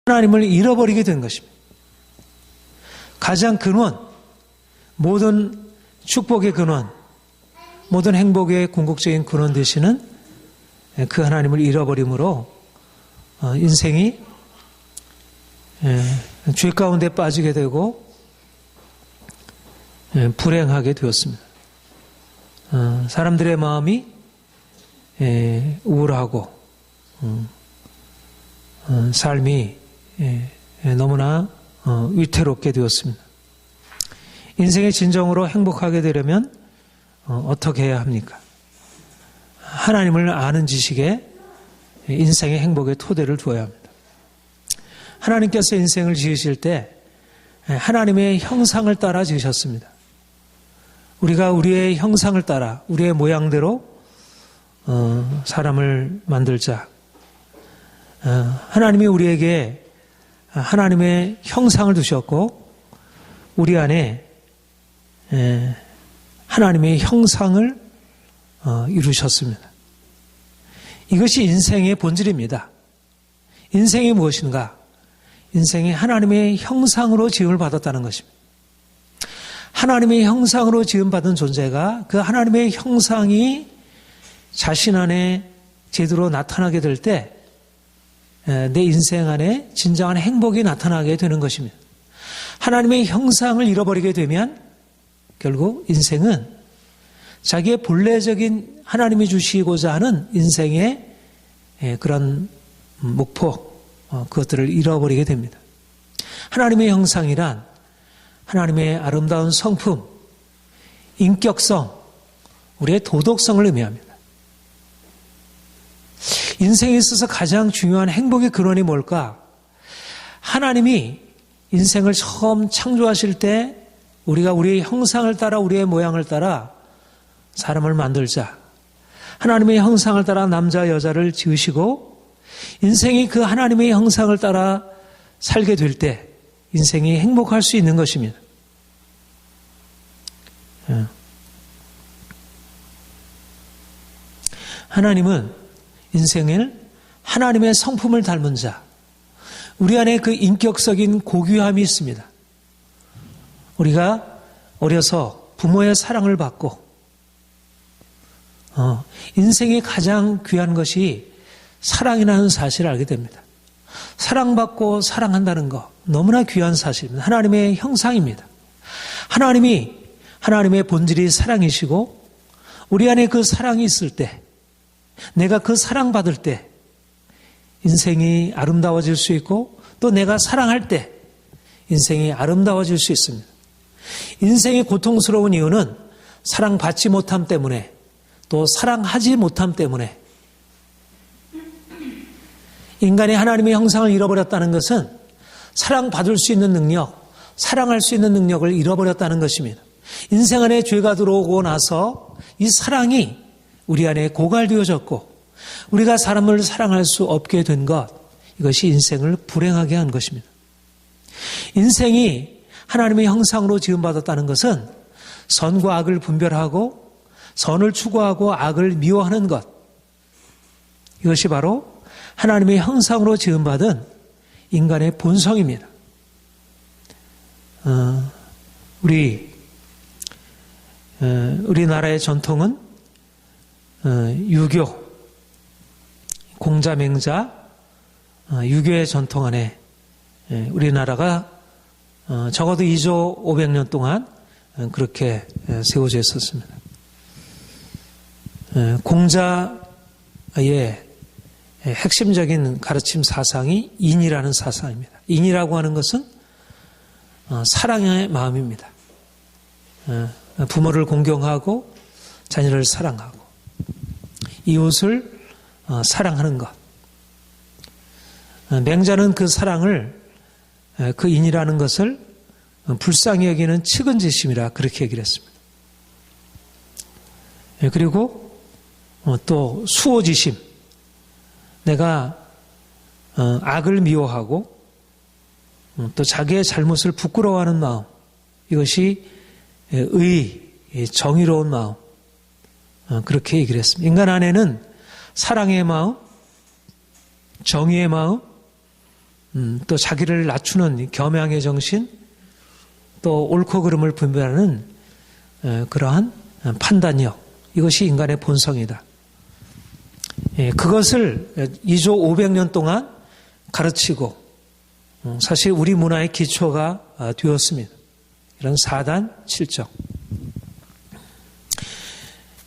하나님을 잃어버리게 된 것입니다. 가장 근원, 모든 축복의 근원, 모든 행복의 궁극적인 근원 되시는 그 하나님을 잃어버림으로 인생이 죄 가운데 빠지게 되고 불행하게 되었습니다. 사람들의 마음이 우울하고 삶이 너무나 위태롭게 되었습니다. 인생의 진정으로 행복하게 되려면 어떻게 해야 합니까? 하나님을 아는 지식에 인생의 행복의 토대를 두어야 합니다. 하나님께서 인생을 지으실 때 하나님의 형상을 따라 지으셨습니다. 우리가 우리의 형상을 따라 우리의 모양대로 사람을 만들자. 하나님이 우리에게 하나님의 형상을 두셨고 우리 안에 하나님의 형상을 이루셨습니다. 이것이 인생의 본질입니다. 인생이 무엇인가? 인생이 하나님의 형상으로 지음을 받았다는 것입니다. 하나님의 형상으로 지음받은 존재가 그 하나님의 형상이 자신 안에 제대로 나타나게 될 때 내 인생 안에 진정한 행복이 나타나게 되는 것입니다. 하나님의 형상을 잃어버리게 되면 결국 인생은 자기의 본래적인 하나님이 주시고자 하는 인생의 그런 목표, 그것들을 잃어버리게 됩니다. 하나님의 형상이란 하나님의 아름다운 성품, 인격성, 우리의 도덕성을 의미합니다. 인생에 있어서 가장 중요한 행복의 근원이 뭘까? 하나님이 인생을 처음 창조하실 때 우리가 우리의 형상을 따라 우리의 모양을 따라 사람을 만들자. 하나님의 형상을 따라 남자 여자를 지으시고 인생이 그 하나님의 형상을 따라 살게 될 때 인생이 행복할 수 있는 것입니다. 하나님은 인생을 하나님의 성품을 닮은 자, 우리 안에 그 인격적인 고귀함이 있습니다. 우리가 어려서 부모의 사랑을 받고 인생의 가장 귀한 것이 사랑이라는 사실을 알게 됩니다. 사랑받고 사랑한다는 것 너무나 귀한 사실입니다. 하나님의 형상입니다. 하나님이 하나님의 본질이 사랑이시고 우리 안에 그 사랑이 있을 때 내가 그 사랑받을 때 인생이 아름다워질 수 있고 또 내가 사랑할 때 인생이 아름다워질 수 있습니다. 인생이 고통스러운 이유는 사랑받지 못함 때문에 또 사랑하지 못함 때문에 인간이 하나님의 형상을 잃어버렸다는 것은 사랑받을 수 있는 능력, 사랑할 수 있는 능력을 잃어버렸다는 것입니다. 인생 안에 죄가 들어오고 나서 이 사랑이 우리 안에 고갈되어졌고 우리가 사람을 사랑할 수 없게 된 것, 이것이 인생을 불행하게 한 것입니다. 인생이 하나님의 형상으로 지음받았다는 것은 선과 악을 분별하고 선을 추구하고 악을 미워하는 것, 이것이 바로 하나님의 형상으로 지음받은 인간의 본성입니다. 우리나라의 전통은 유교, 공자맹자, 유교의 전통 안에 우리나라가 적어도 2조 500년 동안 그렇게 세워져 있었습니다. 공자의 핵심적인 가르침 사상이 인이라는 사상입니다. 인이라고 하는 것은 사랑의 마음입니다. 부모를 공경하고 자녀를 사랑하고 이웃을 사랑하는 것. 맹자는 그 사랑을, 그 인이라는 것을 불쌍히 여기는 측은지심이라 그렇게 얘기를 했습니다. 그리고 또 수호지심, 내가 악을 미워하고 또 자기의 잘못을 부끄러워하는 마음, 이것이 정의로운 마음, 그렇게 얘기를 했습니다. 인간 안에는 사랑의 마음, 정의의 마음, 또 자기를 낮추는 겸양의 정신, 또 옳고 그름을 분별하는 그러한 판단력, 이것이 인간의 본성이다. 그것을 2조 500년 동안 가르치고 사실 우리 문화의 기초가 되었습니다. 이런 4단 7정.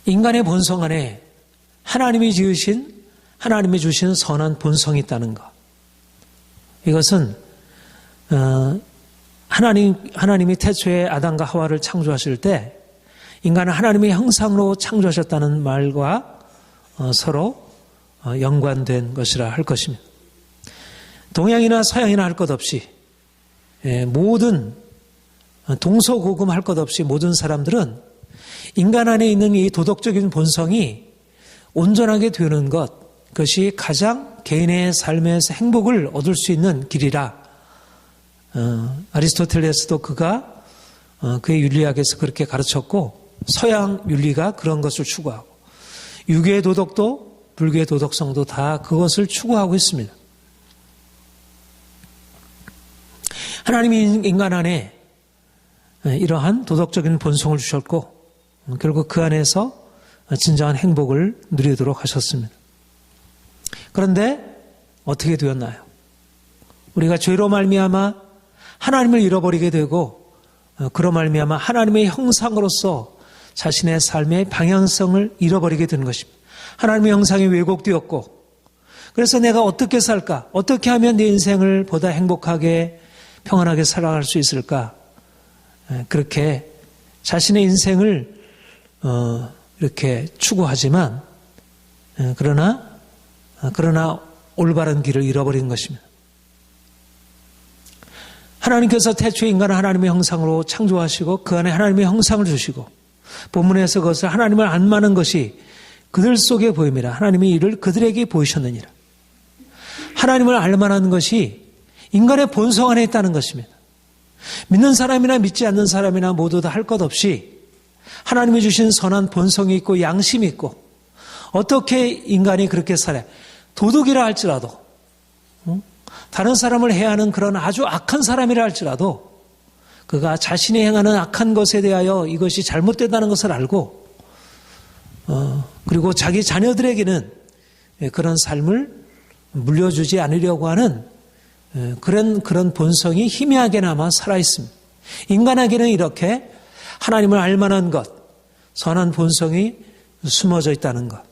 인간의 본성 안에 하나님이 지으신, 하나님이 주신 선한 본성이 있다는 것. 이것은 하나님이 태초에 아담과 하와를 창조하실 때 인간은 하나님의 형상으로 창조하셨다는 말과 서로 연관된 것이라 할 것입니다. 동양이나 서양이나 할 것 없이 모든 동서고금 할 것 없이 모든 사람들은 인간 안에 있는 이 도덕적인 본성이 온전하게 되는 것, 그것이 가장 개인의 삶에서 행복을 얻을 수 있는 길이라 아리스토텔레스도 그가 그의 윤리학에서 그렇게 가르쳤고 서양 윤리가 그런 것을 추구하고 유교의 도덕도 불교의 도덕성도 다 그것을 추구하고 있습니다. 하나님이 인간 안에 이러한 도덕적인 본성을 주셨고 결국 그 안에서 진정한 행복을 누리도록 하셨습니다. 그런데 어떻게 되었나요? 우리가 죄로 말미암아 하나님을 잃어버리게 되고 그로 말미암아 하나님의 형상으로서 자신의 삶의 방향성을 잃어버리게 되는 것입니다. 하나님의 형상이 왜곡되었고 그래서 내가 어떻게 살까? 어떻게 하면 내 인생을 보다 행복하게 평안하게 살아갈 수 있을까? 그렇게 자신의 인생을 이렇게 추구하지만 그러나 올바른 길을 잃어버린 것입니다. 하나님께서 태초에 인간을 하나님의 형상으로 창조하시고 그 안에 하나님의 형상을 주시고 본문에서 그것을 하나님을 안마는 것이 그들 속에 보임이라. 하나님이 이를 그들에게 보이셨느니라. 하나님을 알만한 것이 인간의 본성 안에 있다는 것입니다. 믿는 사람이나 믿지 않는 사람이나 모두 다 할 것 없이 하나님이 주신 선한 본성이 있고 양심이 있고 어떻게 인간이 그렇게 살아요? 도둑이라 할지라도 다른 사람을 해하는 그런 아주 악한 사람이라 할지라도 그가 자신이 행하는 악한 것에 대하여 이것이 잘못되다는 것을 알고 그리고 자기 자녀들에게는 그런 삶을 물려주지 않으려고 하는 그런 본성이 희미하게나마 살아있습니다. 인간에게는 이렇게 하나님을 알만한 것, 선한 본성이 숨어져 있다는 것.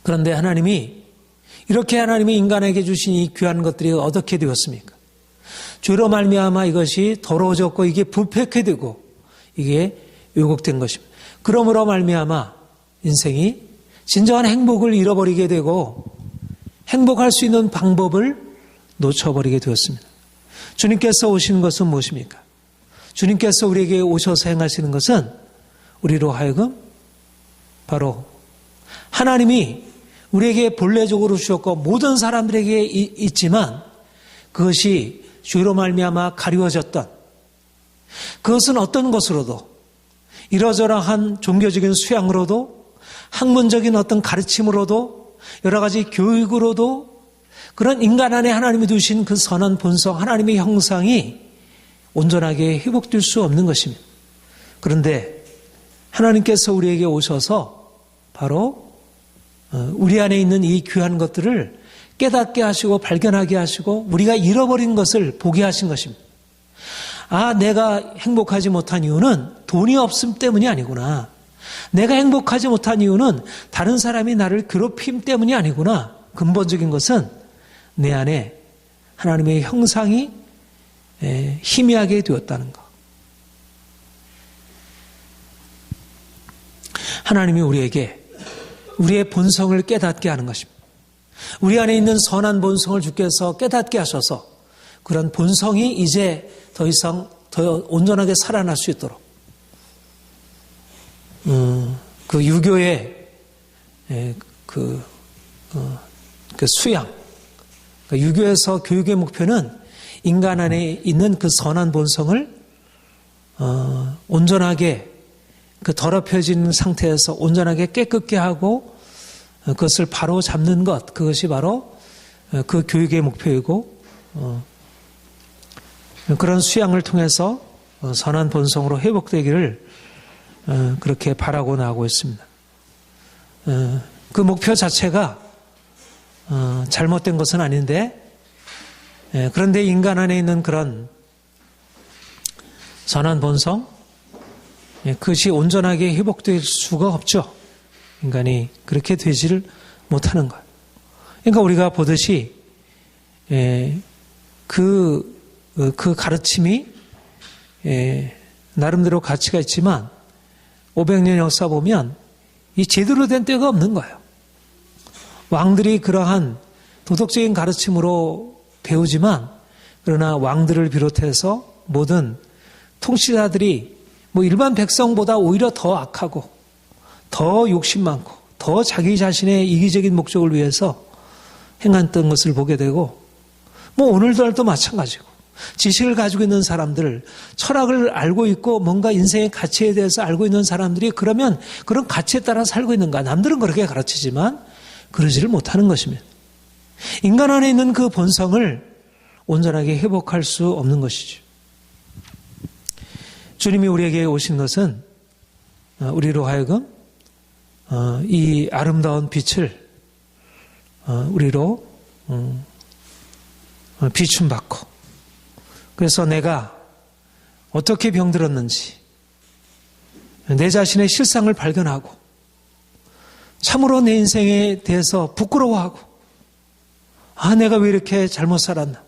그런데 이렇게 하나님이 인간에게 주신 이 귀한 것들이 어떻게 되었습니까? 죄로 말미암아 이것이 더러워졌고 이게 부패케 되고 이게 왜곡된 것입니다. 그러므로 말미암아 인생이 진정한 행복을 잃어버리게 되고 행복할 수 있는 방법을 놓쳐버리게 되었습니다. 주님께서 오시는 것은 무엇입니까? 주님께서 우리에게 오셔서 행하시는 것은 우리로 하여금 바로 하나님이 우리에게 본래적으로 주셨고 모든 사람들에게 있지만 그것이 죄로 말미암아 가리워졌던 그것은 어떤 것으로도 이러저러한 종교적인 수양으로도 학문적인 어떤 가르침으로도 여러 가지 교육으로도 그런 인간 안에 하나님이 두신 그 선한 본성 하나님의 형상이 온전하게 회복될 수 없는 것입니다. 그런데 하나님께서 우리에게 오셔서 바로 우리 안에 있는 이 귀한 것들을 깨닫게 하시고 발견하게 하시고 우리가 잃어버린 것을 보게 하신 것입니다. 아, 내가 행복하지 못한 이유는 돈이 없음 때문이 아니구나. 내가 행복하지 못한 이유는 다른 사람이 나를 괴롭힘 때문이 아니구나. 근본적인 것은 내 안에 하나님의 형상이 희미하게 되었다는 것. 하나님이 우리에게 우리의 본성을 깨닫게 하는 것입니다. 우리 안에 있는 선한 본성을 주께서 깨닫게 하셔서 그런 본성이 이제 더 이상 더 온전하게 살아날 수 있도록 그 유교의 그 수양, 유교에서 교육의 목표는 인간 안에 있는 그 선한 본성을 온전하게 그 더럽혀진 상태에서 온전하게 깨끗게 하고 그것을 바로 잡는 것, 그것이 바로 그 교육의 목표이고 그런 수양을 통해서 선한 본성으로 회복되기를 그렇게 바라고 나가고 있습니다. 그 목표 자체가 잘못된 것은 아닌데 그런데 인간 안에 있는 그런 선한 본성 그것이 온전하게 회복될 수가 없죠. 인간이 그렇게 되지를 못하는 거예요. 그러니까 우리가 보듯이 그 가르침이 나름대로 가치가 있지만 500년 역사 보면 이 제대로 된 때가 없는 거예요. 왕들이 그러한 도덕적인 가르침으로 배우지만 그러나 왕들을 비롯해서 모든 통치자들이 일반 백성보다 오히려 더 악하고 더 욕심 많고 더 자기 자신의 이기적인 목적을 위해서 행했던 것을 보게 되고 오늘날도 마찬가지고 지식을 가지고 있는 사람들, 철학을 알고 있고 뭔가 인생의 가치에 대해서 알고 있는 사람들이 그러면 그런 가치에 따라 살고 있는가? 남들은 그렇게 가르치지만 그러지를 못하는 것입니다. 인간 안에 있는 그 본성을 온전하게 회복할 수 없는 것이죠. 주님이 우리에게 오신 것은 우리로 하여금 이 아름다운 빛을 우리로 비춤받고 그래서 내가 어떻게 병들었는지 내 자신의 실상을 발견하고 참으로 내 인생에 대해서 부끄러워하고 내가 왜 이렇게 잘못 살았나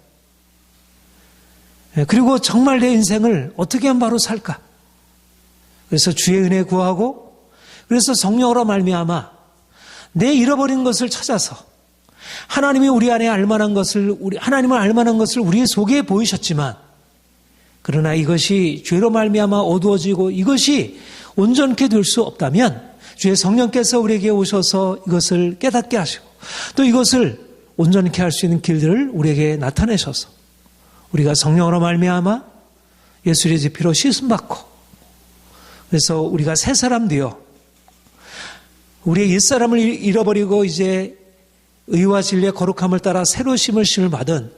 그리고 정말 내 인생을 어떻게 하면 바로 살까 그래서 주의 은혜 구하고 그래서 성령으로 말미암아 내 잃어버린 것을 찾아서 하나님이 우리 안에 알만한 것을 하나님을 알만한 것을 우리 속에 보이셨지만 그러나 이것이 죄로 말미암아 어두워지고 이것이 온전케 될 수 없다면 주의 성령께서 우리에게 오셔서 이것을 깨닫게 하시고 또 이것을 온전케 할 수 있는 길들을 우리에게 나타내셔서 우리가 성령으로 말미암아 예수의 피로 씻음 받고 그래서 우리가 새 사람 되어 우리의 옛사람을 잃어버리고 이제 의와 진리의 거룩함을 따라 새로 심을 받은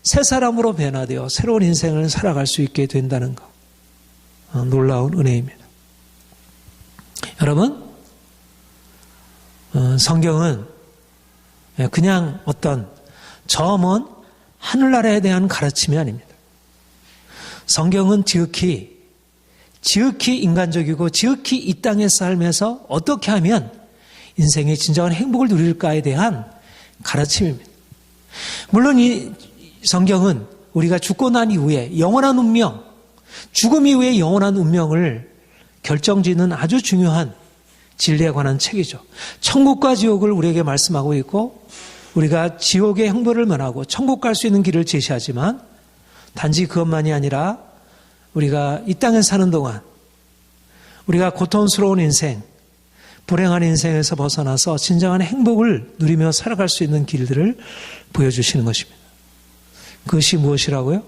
새 사람으로 변화되어 새로운 인생을 살아갈 수 있게 된다는 것. 놀라운 은혜입니다. 여러분, 성경은 그냥 어떤 저 먼 하늘나라에 대한 가르침이 아닙니다. 성경은 지극히 인간적이고 지극히 이 땅의 삶에서 어떻게 하면 인생의 진정한 행복을 누릴까에 대한 가르침입니다. 물론 이 성경은 우리가 죽고 난 이후에 영원한 운명, 죽음 이후의 영원한 운명을 결정짓는 아주 중요한 진리에 관한 책이죠. 천국과 지옥을 우리에게 말씀하고 있고 우리가 지옥의 형벌을 면하고 천국 갈 수 있는 길을 제시하지만 단지 그것만이 아니라 우리가 이 땅에 사는 동안 우리가 고통스러운 인생, 불행한 인생에서 벗어나서 진정한 행복을 누리며 살아갈 수 있는 길들을 보여주시는 것입니다. 그것이 무엇이라고요?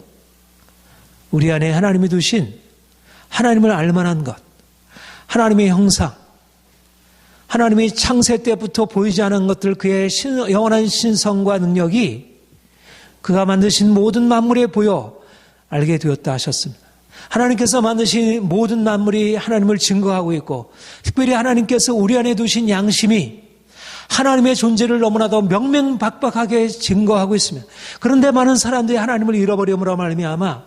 우리 안에 하나님이 두신 하나님을 알만한 것, 하나님의 형상, 하나님이 창세 때부터 보이지 않은 것들 그의 영원한 신성과 능력이 그가 만드신 모든 만물에 보여 알게 되었다 하셨습니다. 하나님께서 만드신 모든 만물이 하나님을 증거하고 있고 특별히 하나님께서 우리 안에 두신 양심이 하나님의 존재를 너무나도 명명박박하게 증거하고 있습니다. 그런데 많은 사람들이 하나님을 잃어버림으로 말미암아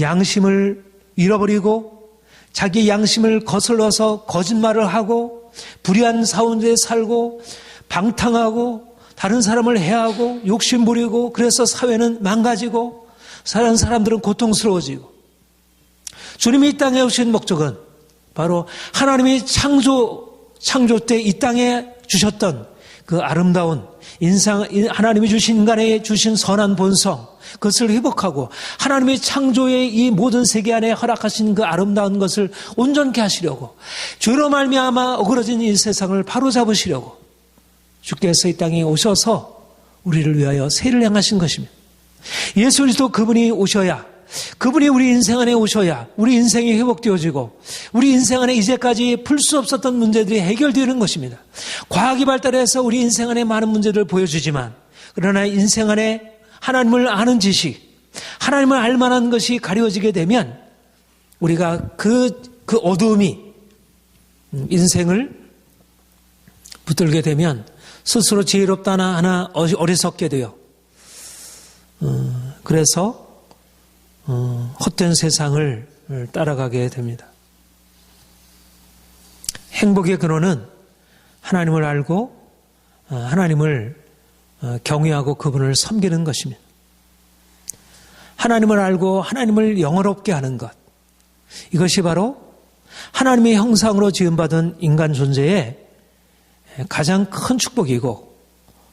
양심을 잃어버리고 자기 양심을 거슬러서 거짓말을 하고 불의한 사원에 살고 방탕하고 다른 사람을 해하고 욕심 부리고 그래서 사회는 망가지고 사는 사람들은 고통스러워지고 주님이 이 땅에 오신 목적은 바로 하나님이 창조 때 이 땅에 주셨던 그 아름다운 하나님이 주신 인간에 주신 선한 본성 그것을 회복하고 하나님의 창조의 이 모든 세계 안에 허락하신 그 아름다운 것을 온전케 하시려고 죄로 말미암아 어그러진 이 세상을 바로잡으시려고 주께서 이 땅에 오셔서 우리를 위하여 세를 향하신 것입니다. 예수 그리스도 그분이 오셔야 그분이 우리 인생 안에 오셔야 우리 인생이 회복되어지고 우리 인생 안에 이제까지 풀 수 없었던 문제들이 해결되는 것입니다. 과학이 발달해서 우리 인생 안에 많은 문제들을 보여주지만 그러나 인생 안에 하나님을 아는 지식, 하나님을 알 만한 것이 가려지게 되면 우리가 그 어두움이 인생을 붙들게 되면 스스로 지혜롭다 하나 어리석게 돼요. 그래서 헛된 세상을 따라가게 됩니다. 행복의 근원은 하나님을 알고 하나님을 경외하고 그분을 섬기는 것입니다. 하나님을 알고 하나님을 영화롭게 하는 것, 이것이 바로 하나님의 형상으로 지음받은 인간 존재의 가장 큰 축복이고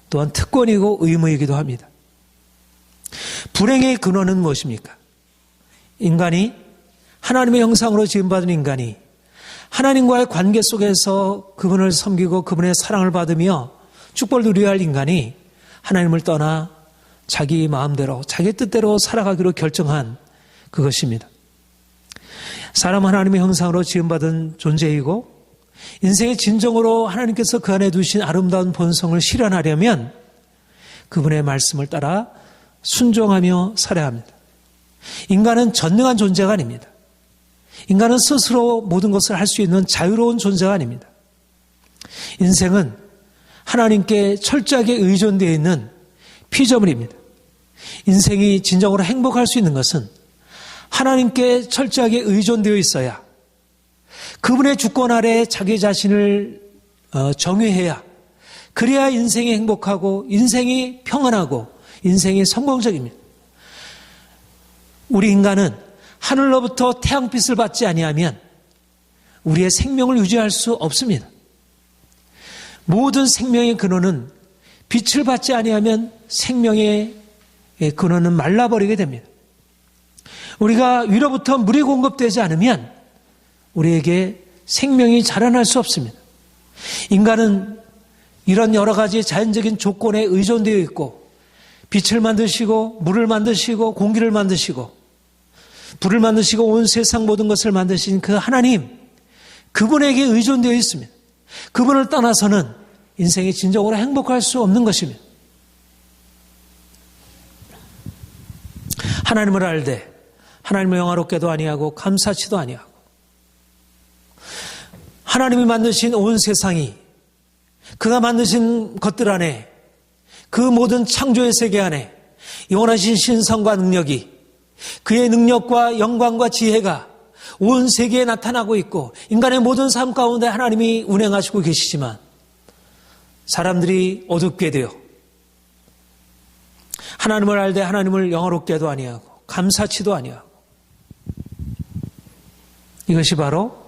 또한 특권이고 의무이기도 합니다. 불행의 근원은 무엇입니까? 인간이 하나님의 형상으로 지음받은 인간이 하나님과의 관계 속에서 그분을 섬기고 그분의 사랑을 받으며 축복을 누려야 할 인간이 하나님을 떠나 자기 마음대로 자기 뜻대로 살아가기로 결정한 그것입니다. 사람은 하나님의 형상으로 지음받은 존재이고 인생의 진정으로 하나님께서 그 안에 두신 아름다운 본성을 실현하려면 그분의 말씀을 따라 순종하며 살아야 합니다. 인간은 전능한 존재가 아닙니다. 인간은 스스로 모든 것을 할 수 있는 자유로운 존재가 아닙니다. 인생은 하나님께 철저하게 의존되어 있는 피조물입니다. 인생이 진정으로 행복할 수 있는 것은 하나님께 철저하게 의존되어 있어야, 그분의 주권 아래 자기 자신을 정의해야, 그래야 인생이 행복하고 인생이 평안하고 인생이 성공적입니다. 우리 인간은 하늘로부터 태양빛을 받지 아니하면 우리의 생명을 유지할 수 없습니다. 모든 생명의 근원은 빛을 받지 아니하면 생명의 근원은 말라버리게 됩니다. 우리가 위로부터 물이 공급되지 않으면 우리에게 생명이 자라날 수 없습니다. 인간은 이런 여러 가지 자연적인 조건에 의존되어 있고 빛을 만드시고 물을 만드시고 공기를 만드시고 불을 만드시고 온 세상 모든 것을 만드신 그 하나님, 그분에게 의존되어 있습니다. 그분을 떠나서는 인생이 진정으로 행복할 수 없는 것입니다. 하나님을 알되 하나님을 영화롭게도 아니하고 감사치도 아니하고 하나님이 만드신 온 세상이 그가 만드신 것들 안에 그 모든 창조의 세계 안에 영원하신 신성과 능력이 그의 능력과 영광과 지혜가 온 세계에 나타나고 있고 인간의 모든 삶 가운데 하나님이 운행하시고 계시지만 사람들이 어둡게 되어 하나님을 알되 하나님을 영화롭게도 아니하고 감사치도 아니하고, 이것이 바로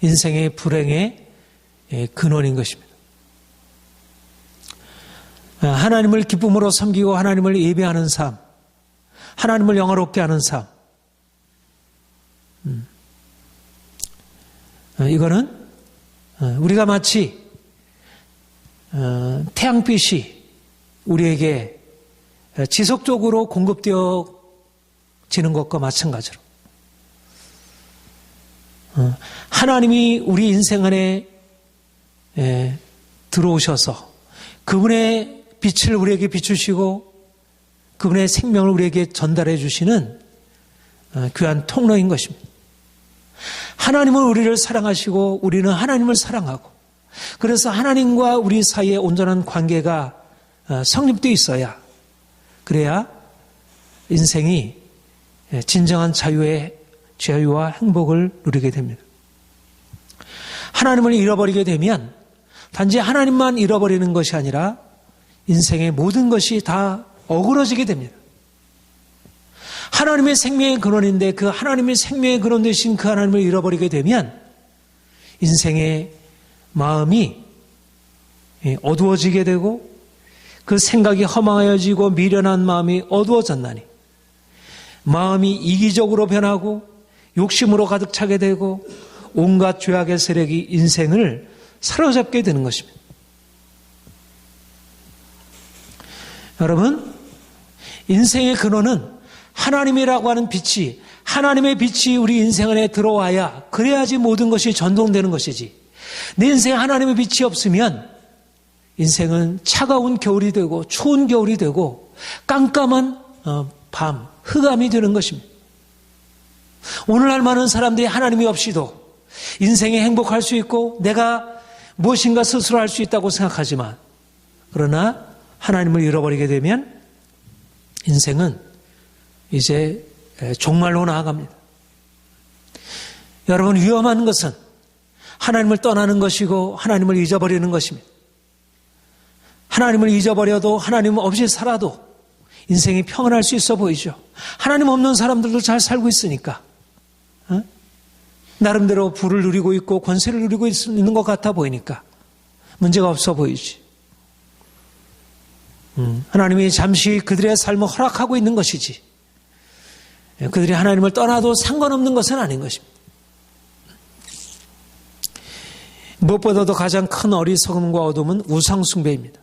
인생의 불행의 근원인 것입니다. 하나님을 기쁨으로 섬기고 하나님을 예배하는 삶, 하나님을 영화롭게 하는 삶, 이거는 우리가 마치 태양빛이 우리에게 지속적으로 공급되어지는 것과 마찬가지로 하나님이 우리 인생 안에 들어오셔서 그분의 빛을 우리에게 비추시고 그분의 생명을 우리에게 전달해 주시는 귀한 통로인 것입니다. 하나님은 우리를 사랑하시고 우리는 하나님을 사랑하고, 그래서 하나님과 우리 사이에 온전한 관계가 성립되어 있어야, 그래야 인생이 진정한 자유와 행복을 누리게 됩니다. 하나님을 잃어버리게 되면 단지 하나님만 잃어버리는 것이 아니라 인생의 모든 것이 다 어그러지게 됩니다. 하나님의 생명의 근원인데 그 하나님의 생명의 근원 되신 그 하나님을 잃어버리게 되면 인생의 마음이 어두워지게 되고 그 생각이 허망하여지고 미련한 마음이 어두워졌나니 마음이 이기적으로 변하고 욕심으로 가득 차게 되고 온갖 죄악의 세력이 인생을 사로잡게 되는 것입니다. 여러분, 인생의 근원은 하나님이라고 하는 빛이, 하나님의 빛이 우리 인생 안에 들어와야, 그래야지 모든 것이 전동되는 것이지, 내 인생에 하나님의 빛이 없으면 인생은 차가운 겨울이 되고 추운 겨울이 되고 깜깜한 밤, 흑암이 되는 것입니다. 오늘날 많은 사람들이 하나님이 없이도 인생에 행복할 수 있고 내가 무엇인가 스스로 할 수 있다고 생각하지만, 그러나 하나님을 잃어버리게 되면 인생은 이제 종말로 나아갑니다. 여러분, 위험한 것은 하나님을 떠나는 것이고 하나님을 잊어버리는 것입니다. 하나님을 잊어버려도 하나님 없이 살아도 인생이 평안할 수 있어 보이죠. 하나님 없는 사람들도 잘 살고 있으니까 나름대로 부를 누리고 있고 권세를 누리고 있는 것 같아 보이니까 문제가 없어 보이지. 하나님이 잠시 그들의 삶을 허락하고 있는 것이지 그들이 하나님을 떠나도 상관없는 것은 아닌 것입니다. 무엇보다도 가장 큰 어리석음과 어둠은 우상 숭배입니다.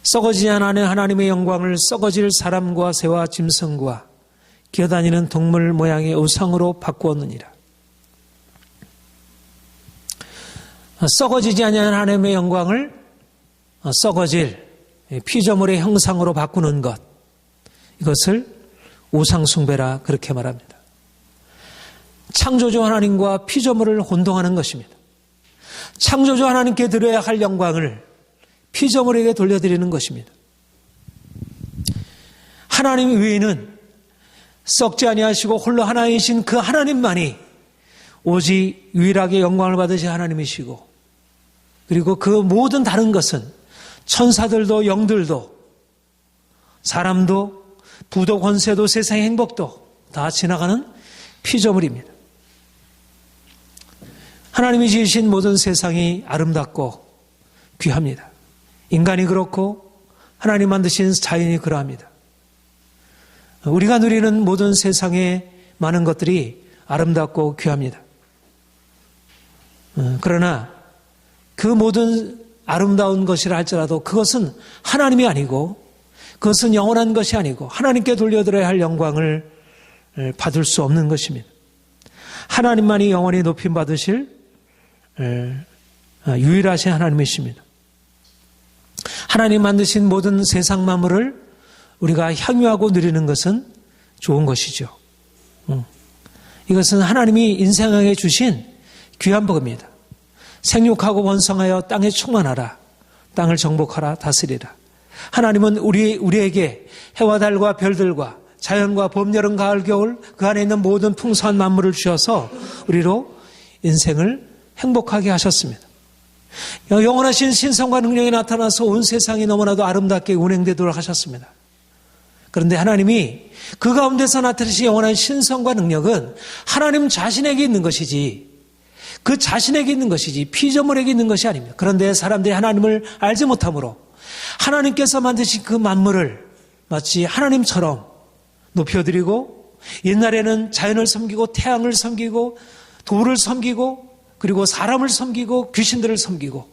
썩어지지 않는 하나님의 영광을 썩어질 사람과 새와 짐승과 기어다니는 동물 모양의 우상으로 바꾸었느니라. 썩어지지 않는 하나님의 영광을 썩어질 피조물의 형상으로 바꾸는 것, 이것을 우상 숭배라 그렇게 말합니다. 창조주 하나님과 피조물을 혼동하는 것입니다. 창조주 하나님께 드려야 할 영광을 피조물에게 돌려드리는 것입니다. 하나님 외에는 썩지 아니하시고 홀로 하나이신 그 하나님만이 오직 유일하게 영광을 받으신 하나님이시고, 그리고 그 모든 다른 것은 천사들도 영들도 사람도 부도 권세도 세상의 행복도 다 지나가는 피조물입니다. 하나님이 지으신 모든 세상이 아름답고 귀합니다. 인간이 그렇고 하나님 만드신 자연이 그러합니다. 우리가 누리는 모든 세상의 많은 것들이 아름답고 귀합니다. 그러나 그 모든 아름다운 것이라 할지라도 그것은 하나님이 아니고 그것은 영원한 것이 아니고 하나님께 돌려드려야 할 영광을 받을 수 없는 것입니다. 하나님만이 영원히 높임 받으실 유일하신 하나님이십니다. 하나님 만드신 모든 세상 만물을 우리가 향유하고 누리는 것은 좋은 것이죠. 이것은 하나님이 인생에게 주신 귀한 복입니다. 생육하고 번성하여 땅에 충만하라. 땅을 정복하라. 다스리라. 하나님은 우리에게 해와 달과 별들과 자연과 봄, 여름, 가을, 겨울 그 안에 있는 모든 풍성한 만물을 주셔서 우리로 인생을 행복하게 하셨습니다. 영원하신 신성과 능력이 나타나서 온 세상이 너무나도 아름답게 운행되도록 하셨습니다. 그런데 하나님이 그 가운데서 나타내신 영원한 신성과 능력은 하나님 자신에게 있는 것이지 그 자신에게 있는 것이지 피조물에게 있는 것이 아닙니다. 그런데 사람들이 하나님을 알지 못하므로 하나님께서 만드신 그 만물을 마치 하나님처럼 높여드리고 옛날에는 자연을 섬기고 태양을 섬기고 돌을 섬기고 그리고 사람을 섬기고 귀신들을 섬기고,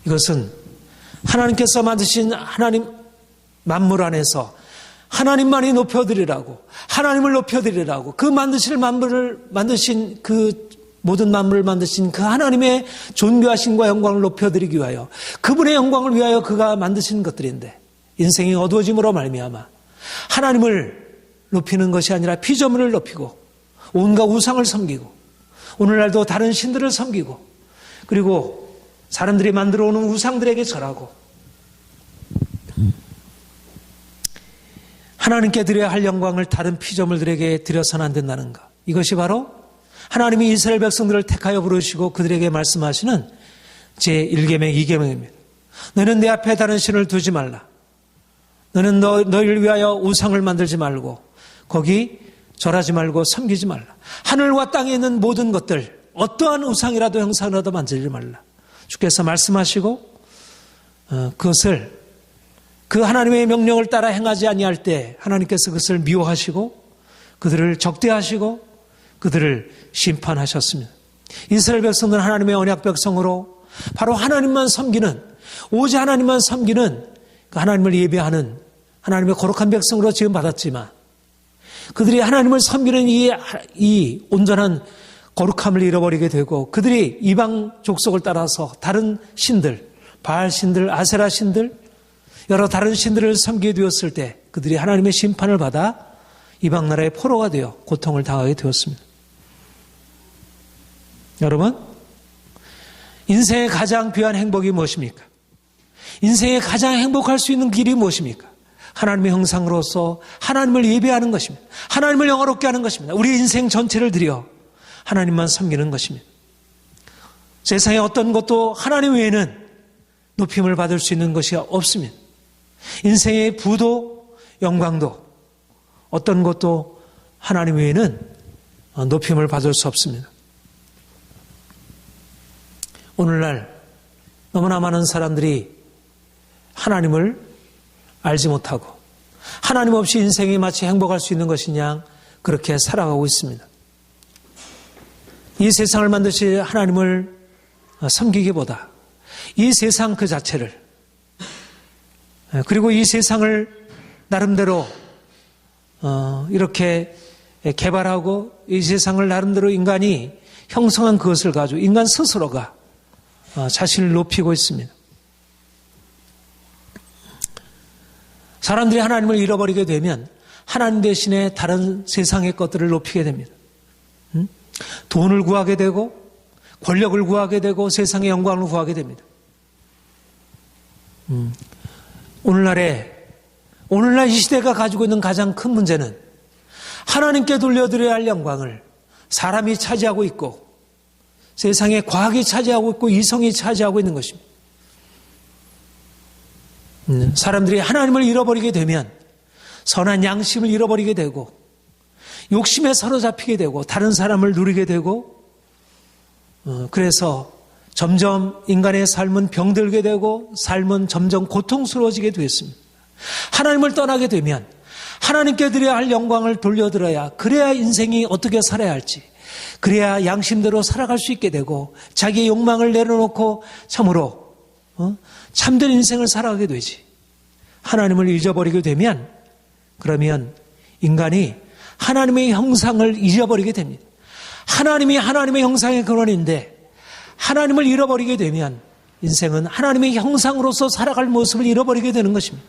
이것은 하나님께서 만드신 하나님 만물 안에서 하나님만이 높여드리라고, 하나님을 높여드리라고, 그 만드실 만물을 만드신 그 모든 만물을 만드신 그 하나님의 존귀하심과 영광을 높여드리기 위하여, 그분의 영광을 위하여 그가 만드신 것들인데 인생이 어두워짐으로 말미암아 하나님을 높이는 것이 아니라 피조물을 높이고 온갖 우상을 섬기고 오늘날도 다른 신들을 섬기고 그리고 사람들이 만들어 오는 우상들에게 절하고 하나님께 드려야 할 영광을 다른 피조물들에게 드려서는 안 된다는 것. 이것이 바로 하나님이 이스라엘 백성들을 택하여 부르시고 그들에게 말씀하시는 제1계명 2계명입니다. 너는 내 앞에 다른 신을 두지 말라. 너는 너희를 위하여 우상을 만들지 말고 거기 절하지 말고 섬기지 말라. 하늘과 땅에 있는 모든 것들 어떠한 우상이라도 형상이라도 만들지 말라. 주께서 말씀하시고 그것을 그 하나님의 명령을 따라 행하지 아니할 때 하나님께서 그것을 미워하시고 그들을 적대하시고 그들을 심판하셨습니다. 이스라엘 백성들은 하나님의 언약 백성으로 바로 하나님만 섬기는 오직 하나님만 섬기는 그 하나님을 예배하는 하나님의 거룩한 백성으로 지금 받았지만 그들이 하나님을 섬기는 이 온전한 거룩함을 잃어버리게 되고 그들이 이방 족속을 따라서 다른 신들, 바알 신들, 아세라 신들, 여러 다른 신들을 섬기게 되었을 때 그들이 하나님의 심판을 받아 이방 나라의 포로가 되어 고통을 당하게 되었습니다. 여러분, 인생의 가장 귀한 행복이 무엇입니까? 인생의 가장 행복할 수 있는 길이 무엇입니까? 하나님의 형상으로서 하나님을 예배하는 것입니다. 하나님을 영화롭게 하는 것입니다. 우리 인생 전체를 들여 하나님만 섬기는 것입니다. 세상에 어떤 것도 하나님 외에는 높임을 받을 수 있는 것이 없습니다. 인생의 부도 영광도 어떤 것도 하나님 외에는 높임을 받을 수 없습니다. 오늘날 너무나 많은 사람들이 하나님을 알지 못하고 하나님 없이 인생이 마치 행복할 수 있는 것이냐 그렇게 살아가고 있습니다. 이 세상을 만드신 하나님을 섬기기보다 이 세상 그 자체를 그리고 이 세상을 나름대로 이렇게 개발하고 이 세상을 나름대로 인간이 형성한 그것을 가지고 인간 스스로가 자신을 높이고 있습니다. 사람들이 하나님을 잃어버리게 되면 하나님 대신에 다른 세상의 것들을 높이게 됩니다. 돈을 구하게 되고 권력을 구하게 되고 세상의 영광을 구하게 됩니다. 오늘날 이 시대가 가지고 있는 가장 큰 문제는 하나님께 돌려드려야 할 영광을 사람이 차지하고 있고 세상에 과학이 차지하고 있고 이성이 차지하고 있는 것입니다. 사람들이 하나님을 잃어버리게 되면 선한 양심을 잃어버리게 되고 욕심에 사로잡히게 되고 다른 사람을 누리게 되고 그래서 점점 인간의 삶은 병들게 되고 삶은 점점 고통스러워지게 되었습니다. 하나님을 떠나게 되면 하나님께 드려야 할 영광을 돌려드려야 그래야 인생이 어떻게 살아야 할지 그래야 양심대로 살아갈 수 있게 되고 자기의 욕망을 내려놓고 참으로 참된 인생을 살아가게 되지. 하나님을 잊어버리게 되면 그러면 인간이 하나님의 형상을 잊어버리게 됩니다. 하나님이 하나님의 형상의 근원인데 하나님을 잃어버리게 되면 인생은 하나님의 형상으로서 살아갈 모습을 잃어버리게 되는 것입니다.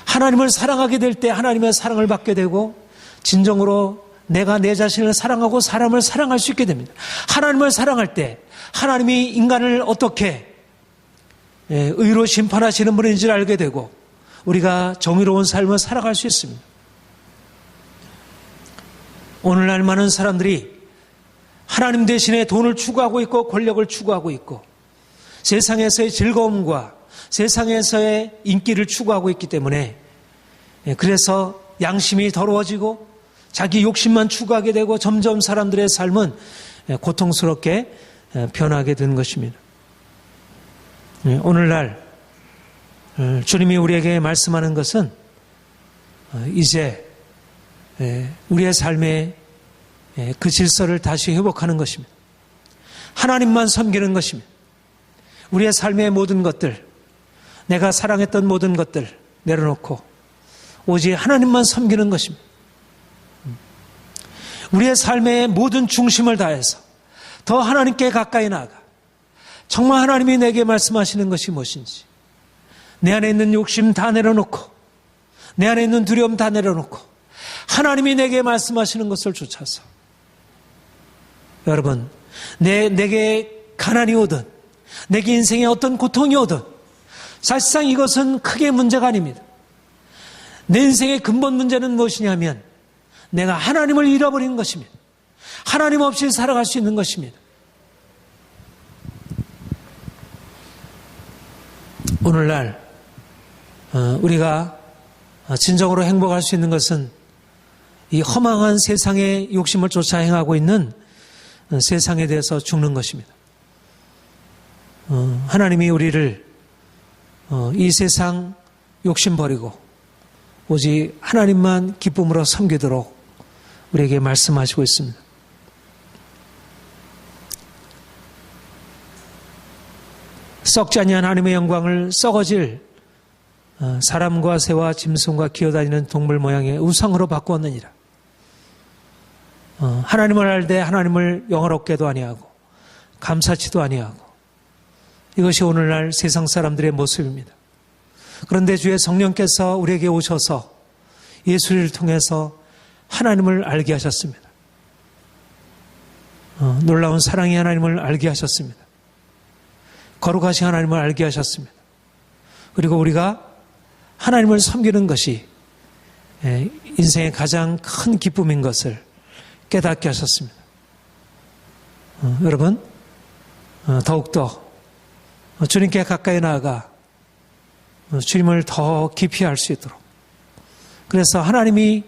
하나님을 사랑하게 될 때 하나님의 사랑을 받게 되고 진정으로 내가 내 자신을 사랑하고 사람을 사랑할 수 있게 됩니다. 하나님을 사랑할 때 하나님이 인간을 어떻게 의로 심판하시는 분인지를 알게 되고 우리가 정의로운 삶을 살아갈 수 있습니다. 오늘날 많은 사람들이 하나님 대신에 돈을 추구하고 있고 권력을 추구하고 있고 세상에서의 즐거움과 세상에서의 인기를 추구하고 있기 때문에 그래서 양심이 더러워지고 자기 욕심만 추구하게 되고 점점 사람들의 삶은 고통스럽게 변하게 되는 것입니다. 오늘날 주님이 우리에게 말씀하는 것은 이제 우리의 삶의 그 질서를 다시 회복하는 것입니다. 하나님만 섬기는 것입니다. 우리의 삶의 모든 것들, 내가 사랑했던 모든 것들 내려놓고 오직 하나님만 섬기는 것입니다. 우리의 삶의 모든 중심을 다해서 더 하나님께 가까이 나아가 정말 하나님이 내게 말씀하시는 것이 무엇인지 내 안에 있는 욕심 다 내려놓고 내 안에 있는 두려움 다 내려놓고 하나님이 내게 말씀하시는 것을 쫓아서 여러분 내게 가난이 오든 내게 인생에 어떤 고통이 오든 사실상 이것은 크게 문제가 아닙니다. 내 인생의 근본 문제는 무엇이냐면 내가 하나님을 잃어버린 것입니다. 하나님 없이 살아갈 수 있는 것입니다. 오늘날 우리가 진정으로 행복할 수 있는 것은 이 허망한 세상의 욕심을 쫓아 행하고 있는 세상에 대해서 죽는 것입니다. 하나님이 우리를 이 세상 욕심 버리고 오직 하나님만 기쁨으로 섬기도록 우리에게 말씀하시고 있습니다. 썩지 아니한 하나님의 영광을 썩어질 사람과 새와 짐승과 기어다니는 동물 모양의 우상으로 바꾸었느니라. 하나님을 알되 하나님을 영화롭게도 아니하고 감사치도 아니하고 이것이 오늘날 세상 사람들의 모습입니다. 그런데 주의 성령께서 우리에게 오셔서 예수를 통해서 하나님을 알게 하셨습니다. 놀라운 사랑의 하나님을 알게 하셨습니다. 거룩하신 하나님을 알게 하셨습니다. 그리고 우리가 하나님을 섬기는 것이 인생의 가장 큰 기쁨인 것을 깨닫게 하셨습니다. 여러분, 더욱더 주님께 가까이 나아가 주님을 더 깊이 알 수 있도록, 그래서 하나님이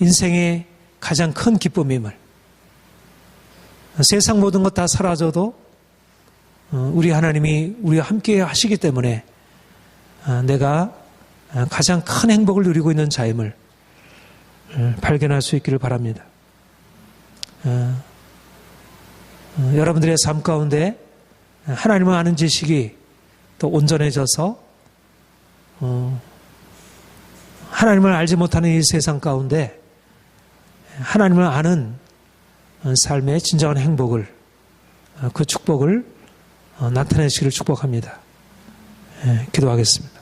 인생의 가장 큰 기쁨임을, 세상 모든 것 다 사라져도 우리 하나님이 우리와 함께 하시기 때문에 내가 가장 큰 행복을 누리고 있는 자임을 발견할 수 있기를 바랍니다. 여러분들의 삶 가운데 하나님을 아는 지식이 또 온전해져서 하나님을 알지 못하는 이 세상 가운데 하나님을 아는 삶의 진정한 행복을, 그 축복을 나타내시기를 축복합니다. 기도하겠습니다.